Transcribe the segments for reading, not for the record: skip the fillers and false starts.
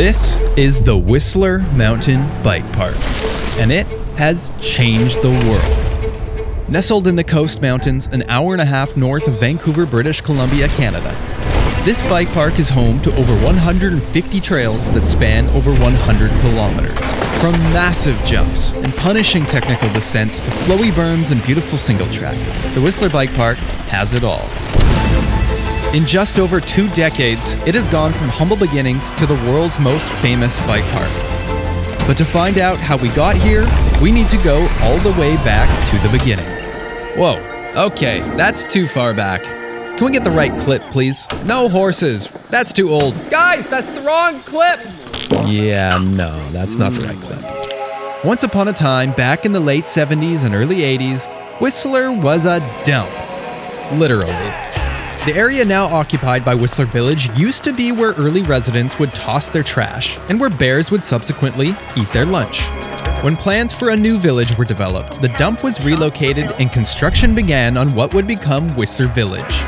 This is the Whistler Mountain Bike Park, and it has changed the world. Nestled in the Coast Mountains, an hour and a half north of Vancouver, British Columbia, Canada, this bike park is home to over 150 trails that span over 100 kilometers. From massive jumps and punishing technical descents to flowy berms and beautiful single track, the Whistler Bike Park has it all. In just over 2 decades, it has gone from humble beginnings to the world's most famous bike park. But to find out how we got here, we need to go all the way back to the beginning. Whoa, okay, that's too far back. Can we get the right clip, please? No horses, that's too old. Guys, that's the wrong clip! Yeah, no, that's not the right clip. Once upon a time, back in the late 70s and early 80s, Whistler was a dump. Literally. The area now occupied by Whistler Village used to be where early residents would toss their trash and where bears would subsequently eat their lunch. When plans for a new village were developed, the dump was relocated and construction began on what would become Whistler Village.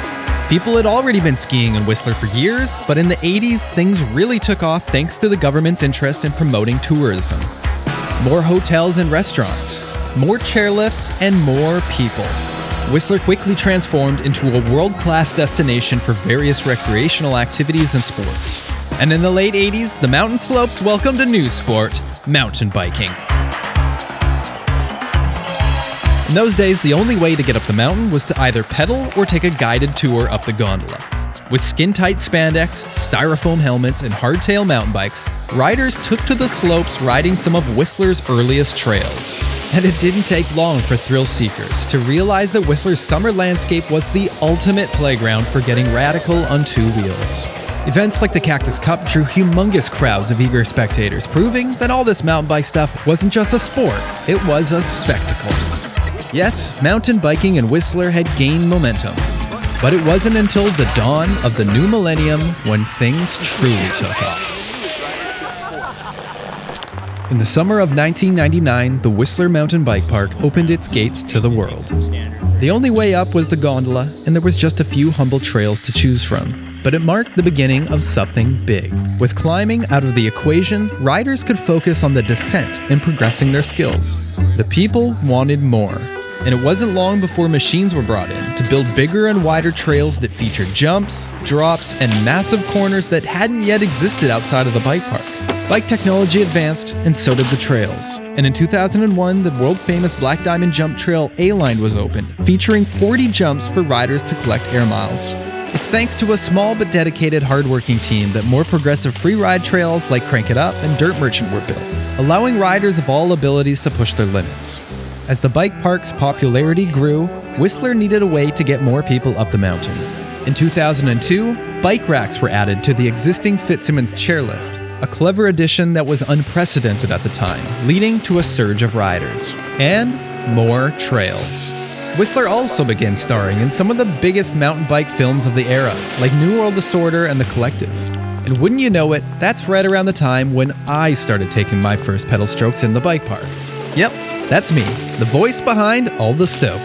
People had already been skiing in Whistler for years, but in the 80s, things really took off thanks to the government's interest in promoting tourism. More hotels and restaurants, more chairlifts, and more people. Whistler quickly transformed into a world-class destination for various recreational activities and sports. And in the late 80s, the mountain slopes welcomed a new sport, mountain biking. In those days, the only way to get up the mountain was to either pedal or take a guided tour up the gondola. With skin-tight spandex, styrofoam helmets, and hardtail mountain bikes, riders took to the slopes riding some of Whistler's earliest trails. And it didn't take long for thrill seekers to realize that Whistler's summer landscape was the ultimate playground for getting radical on 2 wheels. Events like the Cactus Cup drew humongous crowds of eager spectators, proving that all this mountain bike stuff wasn't just a sport, it was a spectacle. Yes, mountain biking in Whistler had gained momentum, but it wasn't until the dawn of the new millennium when things truly took off. In the summer of 1999, the Whistler Mountain Bike Park opened its gates to the world. The only way up was the gondola, and there was just a few humble trails to choose from. But it marked the beginning of something big. With climbing out of the equation, riders could focus on the descent and progressing their skills. The people wanted more. And it wasn't long before machines were brought in to build bigger and wider trails that featured jumps, drops, and massive corners that hadn't yet existed outside of the bike park. Bike technology advanced, and so did the trails. And in 2001, the world-famous Black Diamond Jump Trail A-Line was opened, featuring 40 jumps for riders to collect air miles. It's thanks to a small but dedicated, hardworking team that more progressive free-ride trails like Crank It Up and Dirt Merchant were built, allowing riders of all abilities to push their limits. As the bike park's popularity grew, Whistler needed a way to get more people up the mountain. In 2002, bike racks were added to the existing Fitzsimmons chairlift, a clever addition that was unprecedented at the time, leading to a surge of riders. And more trails. Whistler also began starring in some of the biggest mountain bike films of the era, like New World Disorder and The Collective. And wouldn't you know it, that's right around the time when I started taking my first pedal strokes in the bike park. Yep, that's me, the voice behind all the stoke.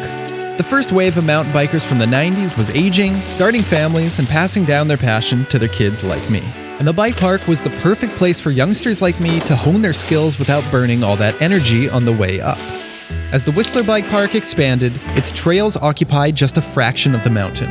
The first wave of mountain bikers from the 90s was aging, starting families, and passing down their passion to their kids like me. And the bike park was the perfect place for youngsters like me to hone their skills without burning all that energy on the way up. As the Whistler Bike Park expanded, its trails occupied just a fraction of the mountain.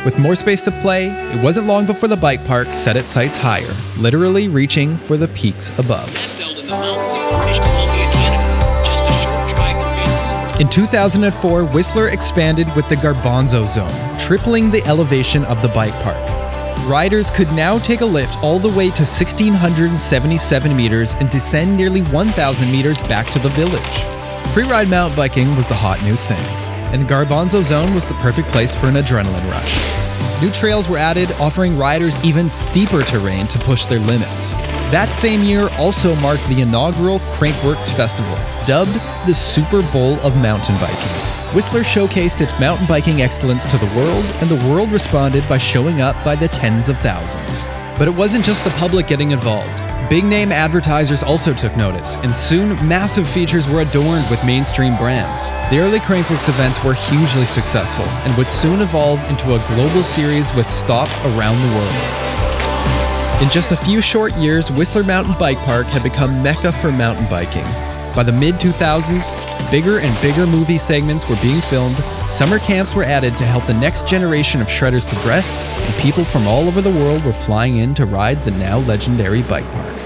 With more space to play, it wasn't long before the bike park set its sights higher, literally reaching for the peaks above. Nestled in the mountains of British Columbia, Canada, just a short drive from Vancouver. In 2004, Whistler expanded with the Garbanzo Zone, tripling the elevation of the bike park. Riders could now take a lift all the way to 1,677 meters and descend nearly 1,000 meters back to the village. Freeride mountain biking was the hot new thing, and the Garbanzo Zone was the perfect place for an adrenaline rush. New trails were added, offering riders even steeper terrain to push their limits. That same year also marked the inaugural Crankworx Festival, dubbed the Super Bowl of mountain biking. Whistler showcased its mountain biking excellence to the world, and the world responded by showing up by the tens of thousands. But it wasn't just the public getting involved. Big-name advertisers also took notice, and soon massive features were adorned with mainstream brands. The early Crankworx events were hugely successful, and would soon evolve into a global series with stops around the world. In just a few short years, Whistler Mountain Bike Park had become mecca for mountain biking. By the mid-2000s, bigger and bigger movie segments were being filmed, summer camps were added to help the next generation of shredders progress, and people from all over the world were flying in to ride the now legendary bike park.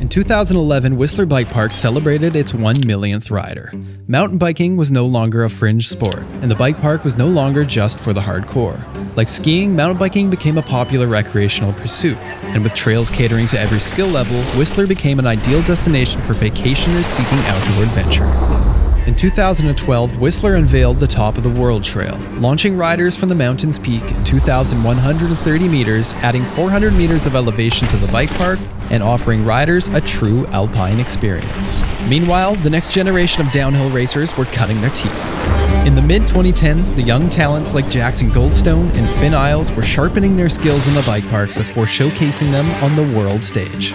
In 2011, Whistler Bike Park celebrated its 1 millionth rider. Mountain biking was no longer a fringe sport, and the bike park was no longer just for the hardcore. Like skiing, mountain biking became a popular recreational pursuit, and with trails catering to every skill level, Whistler became an ideal destination for vacationers seeking outdoor adventure. In 2012, Whistler unveiled the Top of the World Trail, launching riders from the mountain's peak at 2,130 meters, adding 400 meters of elevation to the bike park, and offering riders a true alpine experience. Meanwhile, the next generation of downhill racers were cutting their teeth. In the mid-2010s, the young talents like Jackson Goldstone and Finn Isles were sharpening their skills in the bike park before showcasing them on the world stage.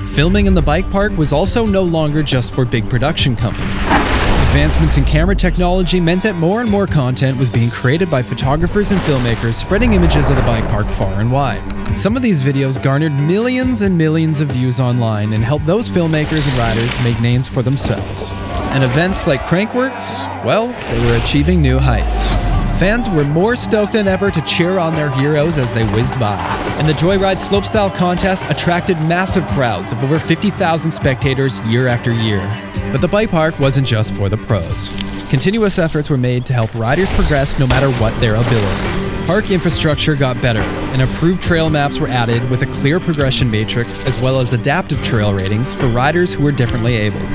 Filming in the bike park was also no longer just for big production companies. Advancements in camera technology meant that more and more content was being created by photographers and filmmakers, spreading images of the bike park far and wide. Some of these videos garnered millions and millions of views online and helped those filmmakers and riders make names for themselves. And events like Crankworks, well, they were achieving new heights. Fans were more stoked than ever to cheer on their heroes as they whizzed by. And the Joyride Slopestyle contest attracted massive crowds of over 50,000 spectators year after year. But the bike park wasn't just for the pros. Continuous efforts were made to help riders progress no matter what their ability. Park infrastructure got better, and improved trail maps were added with a clear progression matrix as well as adaptive trail ratings for riders who were differently abled.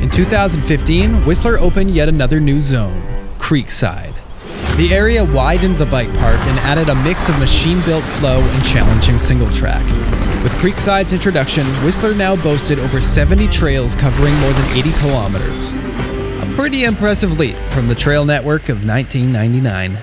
In 2015, Whistler opened yet another new zone, Creekside. The area widened the bike park and added a mix of machine-built flow and challenging single track. With Creekside's introduction, Whistler now boasted over 70 trails covering more than 80 kilometers. A pretty impressive leap from the trail network of 1999.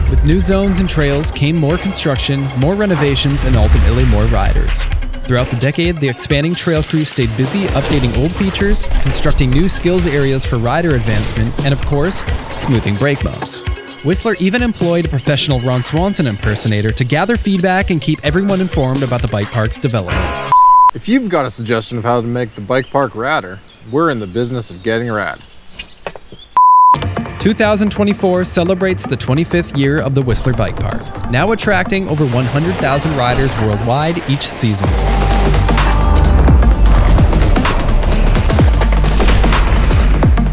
With new zones and trails came more construction, more renovations, and ultimately more riders. Throughout the decade, the expanding trail crew stayed busy updating old features, constructing new skills areas for rider advancement, and of course, smoothing brake bumps. Whistler even employed a professional Ron Swanson impersonator to gather feedback and keep everyone informed about the bike park's developments. If you've got a suggestion of how to make the bike park radder, we're in the business of getting rad. 2024 celebrates the 25th year of the Whistler Bike Park, now attracting over 100,000 riders worldwide each season.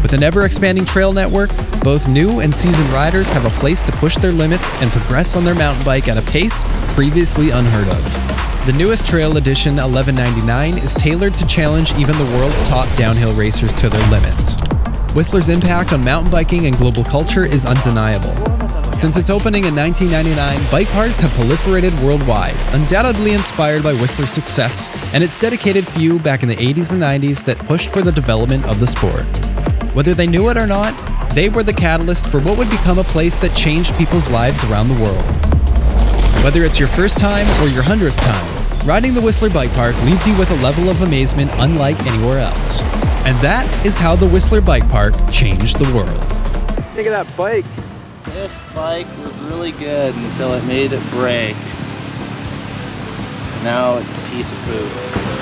With an ever-expanding trail network, both new and seasoned riders have a place to push their limits and progress on their mountain bike at a pace previously unheard of. The newest trail edition, 1199, is tailored to challenge even the world's top downhill racers to their limits. Whistler's impact on mountain biking and global culture is undeniable. Since its opening in 1999, bike parks have proliferated worldwide, undoubtedly inspired by Whistler's success and its dedicated few back in the 80s and 90s that pushed for the development of the sport. Whether they knew it or not, they were the catalyst for what would become a place that changed people's lives around the world. Whether it's your first time or your 100th time, riding the Whistler Bike Park leaves you with a level of amazement unlike anywhere else. And that is how the Whistler Bike Park changed the world. Think of that bike. This bike was really good until it made it break. Now it's a piece of poop.